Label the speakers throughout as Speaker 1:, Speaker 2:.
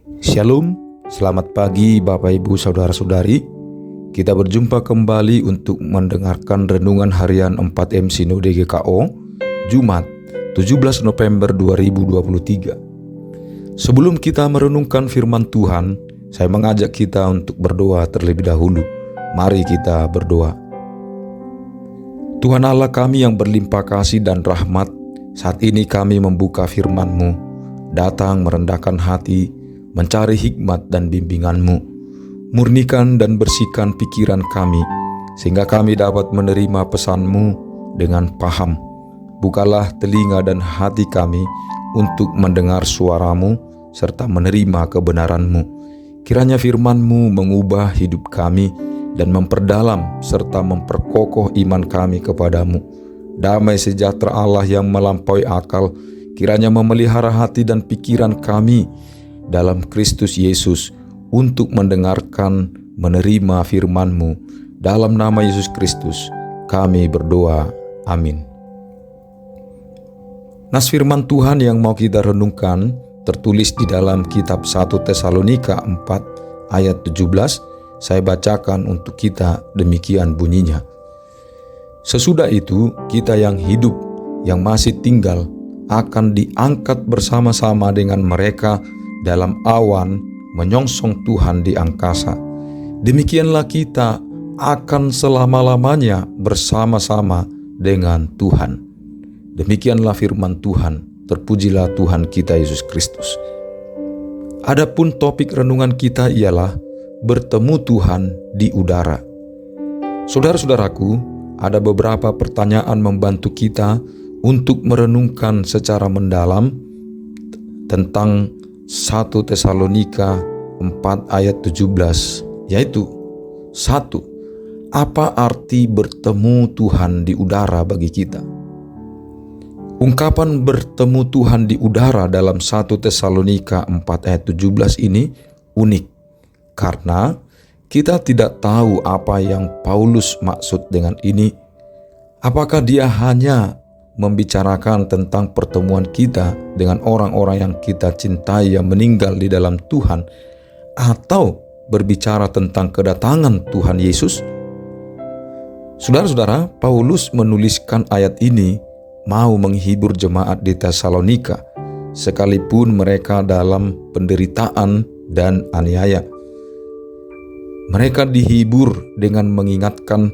Speaker 1: Shalom, selamat pagi Bapak Ibu Saudara-saudari. Kita berjumpa kembali untuk mendengarkan Renungan Harian 4M Sinode GKO, Jumat 17 November 2023. Sebelum kita merenungkan firman Tuhan, saya mengajak kita untuk berdoa terlebih dahulu. Mari kita berdoa. Tuhan Allah kami yang berlimpah kasih dan rahmat, saat ini kami membuka firman-Mu, datang merendahkan hati, mencari hikmat dan bimbingan-Mu. Murnikan dan bersihkan pikiran kami, sehingga kami dapat menerima pesan-Mu dengan paham. Bukalah telinga dan hati kami untuk mendengar suara-Mu, serta menerima kebenaran-Mu. Kiranya firman-Mu mengubah hidup kami, dan memperdalam serta memperkokoh iman kami kepadamu. Damai sejahtera Allah yang melampaui akal, kiranya memelihara hati dan pikiran kami dalam Kristus Yesus untuk mendengarkan, menerima firman-Mu. Dalam nama Yesus Kristus kami berdoa, amin. Nas firman Tuhan yang mau kita renungkan tertulis di dalam kitab 1 Tesalonika 4 ayat 17. Saya bacakan untuk kita, demikian bunyinya. Sesudah itu kita yang hidup, yang masih tinggal, akan diangkat bersama-sama dengan mereka dalam awan menyongsong Tuhan di angkasa. Demikianlah kita akan selama-lamanya bersama-sama dengan Tuhan. Demikianlah firman Tuhan. Terpujilah Tuhan kita Yesus Kristus. Adapun topik renungan kita ialah bertemu Tuhan di udara. Saudara-saudaraku, ada beberapa pertanyaan membantu kita untuk merenungkan secara mendalam tentang 1 Tesalonika 4 ayat 17, yaitu 1. Apa arti bertemu Tuhan di udara bagi kita? Ungkapan bertemu Tuhan di udara dalam 1 Tesalonika 4 ayat 17 ini unik, karena kita tidak tahu apa yang Paulus maksud dengan ini. Apakah dia hanya membicarakan tentang pertemuan kita dengan orang-orang yang kita cintai yang meninggal di dalam Tuhan, atau berbicara tentang kedatangan Tuhan Yesus? Saudara-saudara, Paulus menuliskan ayat ini mau menghibur jemaat di Tesalonika, sekalipun mereka dalam penderitaan dan aniaya. Mereka dihibur dengan mengingatkan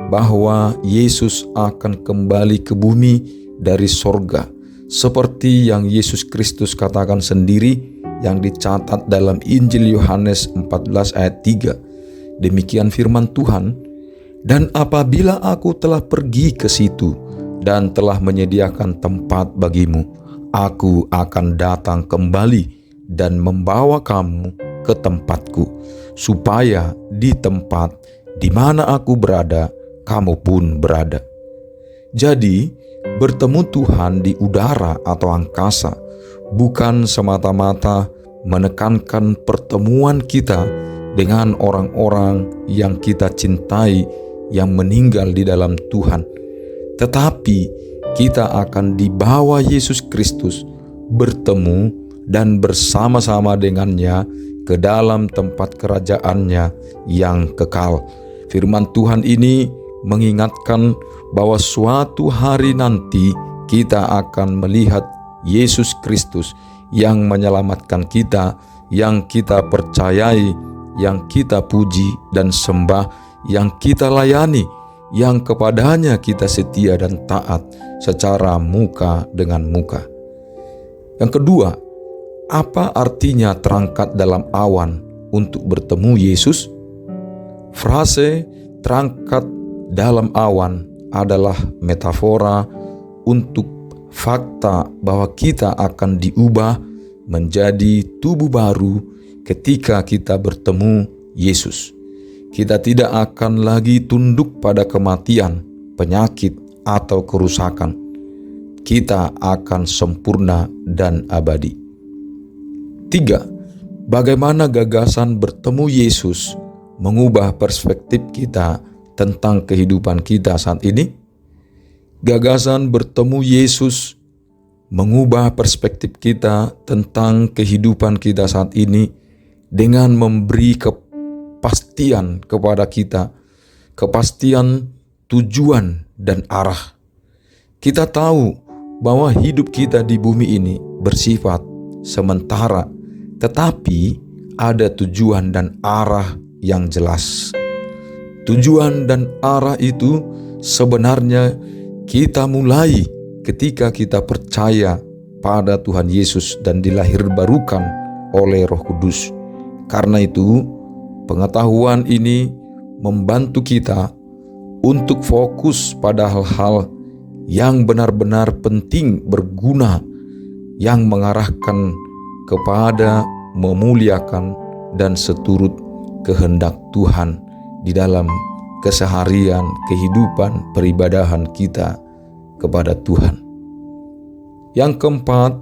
Speaker 1: bahwa Yesus akan kembali ke bumi dari sorga, seperti yang Yesus Kristus katakan sendiri yang dicatat dalam Injil Yohanes 14 ayat 3. Demikian firman Tuhan, "Dan apabila aku telah pergi ke situ dan telah menyediakan tempat bagimu, aku akan datang kembali dan membawa kamu ke tempatku, supaya di tempat di mana aku berada, kamu pun berada." Jadi, bertemu Tuhan di udara atau angkasa bukan semata-mata menekankan pertemuan kita dengan orang-orang yang kita cintai yang meninggal di dalam Tuhan, tetapi kita akan dibawa Yesus Kristus bertemu dan bersama-sama dengannya ke dalam tempat kerajaannya yang kekal. Firman Tuhan ini mengingatkan bahwa suatu hari nanti kita akan melihat Yesus Kristus yang menyelamatkan kita, yang kita percayai, yang kita puji dan sembah, yang kita layani, yang kepadanya kita setia dan taat secara muka dengan muka. Yang kedua, apa artinya terangkat dalam awan untuk bertemu Yesus? Frase terangkat dalam awan adalah metafora untuk fakta bahwa kita akan diubah menjadi tubuh baru ketika kita bertemu Yesus. Kita tidak akan lagi tunduk pada kematian, penyakit, atau kerusakan. Kita akan sempurna dan abadi. 3. Bagaimana gagasan bertemu Yesus mengubah perspektif kita tentang kehidupan kita saat ini? Gagasan bertemu Yesus mengubah perspektif kita tentang kehidupan kita saat ini dengan memberi kepastian kepada kita, kepastian tujuan dan arah. Kita tahu bahwa hidup kita di bumi ini bersifat sementara, tetapi ada tujuan dan arah yang jelas. Tujuan dan arah itu sebenarnya kita mulai ketika kita percaya pada Tuhan Yesus dan dilahirbarukan oleh Roh Kudus. Karena itu, pengetahuan ini membantu kita untuk fokus pada hal-hal yang benar-benar penting, berguna, yang mengarahkan kepada memuliakan dan seturut kehendak Tuhan di dalam keseharian kehidupan peribadahan kita kepada Tuhan. Yang keempat,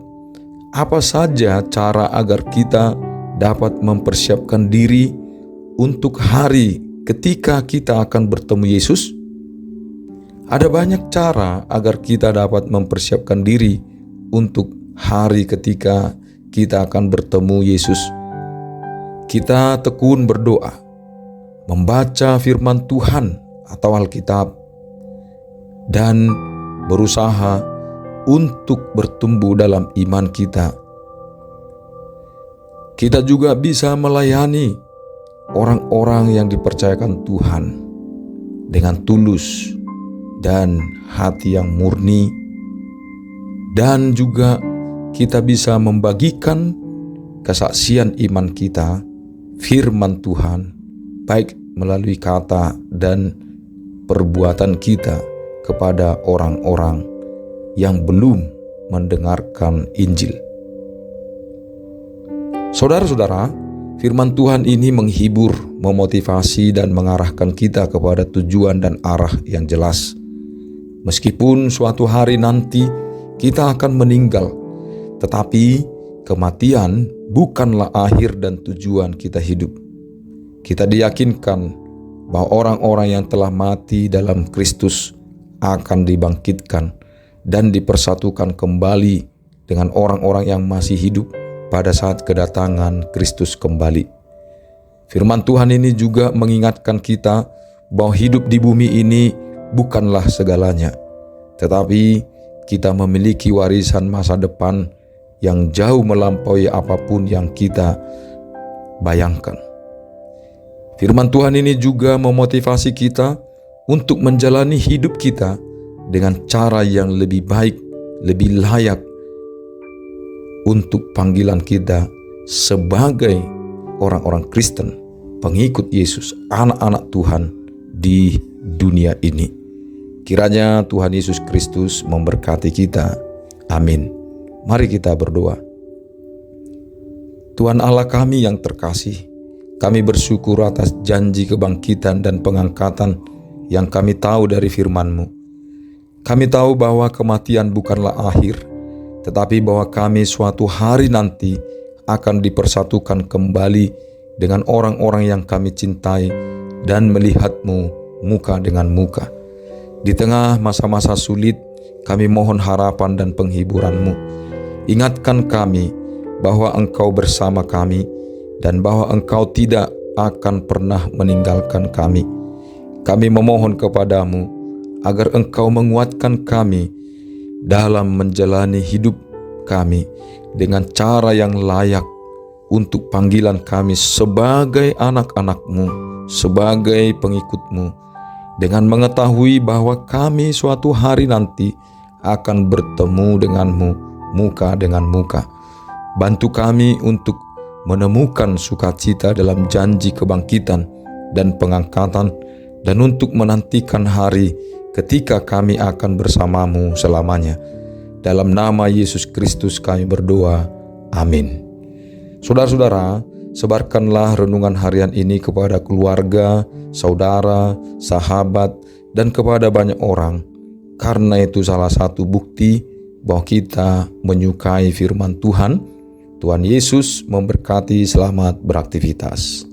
Speaker 1: apa saja cara agar kita dapat mempersiapkan diri untuk hari ketika kita akan bertemu Yesus? Ada banyak cara agar kita dapat mempersiapkan diri untuk hari ketika kita akan bertemu Yesus. Kita tekun berdoa, membaca firman Tuhan atau Alkitab, dan berusaha untuk bertumbuh dalam iman kita. Kita juga bisa melayani orang-orang yang dipercayakan Tuhan dengan tulus dan hati yang murni, dan juga kita bisa membagikan kesaksian iman kita, firman Tuhan, baik melalui kata dan perbuatan kita kepada orang-orang yang belum mendengarkan Injil. Saudara-saudara, firman Tuhan ini menghibur, memotivasi, dan mengarahkan kita kepada tujuan dan arah yang jelas. Meskipun suatu hari nanti kita akan meninggal, tetapi kematian bukanlah akhir dan tujuan kita hidup. Kita diyakinkan bahwa orang-orang yang telah mati dalam Kristus akan dibangkitkan dan dipersatukan kembali dengan orang-orang yang masih hidup pada saat kedatangan Kristus kembali. Firman Tuhan ini juga mengingatkan kita bahwa hidup di bumi ini bukanlah segalanya, tetapi kita memiliki warisan masa depan yang jauh melampaui apapun yang kita bayangkan. Firman Tuhan ini juga memotivasi kita untuk menjalani hidup kita dengan cara yang lebih baik, lebih layak untuk panggilan kita sebagai orang-orang Kristen, pengikut Yesus, anak-anak Tuhan di dunia ini. Kiranya Tuhan Yesus Kristus memberkati kita. Amin. Mari kita berdoa. Tuhan Allah kami yang terkasih, kami bersyukur atas janji kebangkitan dan pengangkatan yang kami tahu dari firman-Mu. Kami tahu bahwa kematian bukanlah akhir, tetapi bahwa kami suatu hari nanti akan dipersatukan kembali dengan orang-orang yang kami cintai dan melihat-Mu muka dengan muka. Di tengah masa-masa sulit, kami mohon harapan dan penghiburan-Mu. Ingatkan kami bahwa Engkau bersama kami dan bahwa Engkau tidak akan pernah meninggalkan kami. Kami memohon kepadamu agar Engkau menguatkan kami dalam menjalani hidup kami dengan cara yang layak untuk panggilan kami sebagai anak-anak-Mu, sebagai pengikut-Mu, dengan mengetahui bahwa kami suatu hari nanti akan bertemu denganmu muka dengan muka. Bantu kami untuk menemukan sukacita dalam janji kebangkitan dan pengangkatan, dan untuk menantikan hari ketika kami akan bersamamu selamanya. Dalam nama Yesus Kristus kami berdoa. Amin. Saudara-saudara, sebarkanlah renungan harian ini kepada keluarga, saudara, sahabat, dan kepada banyak orang, karena itu salah satu bukti bahwa kita menyukai firman Tuhan. Tuhan Yesus memberkati. Selamat beraktivitas.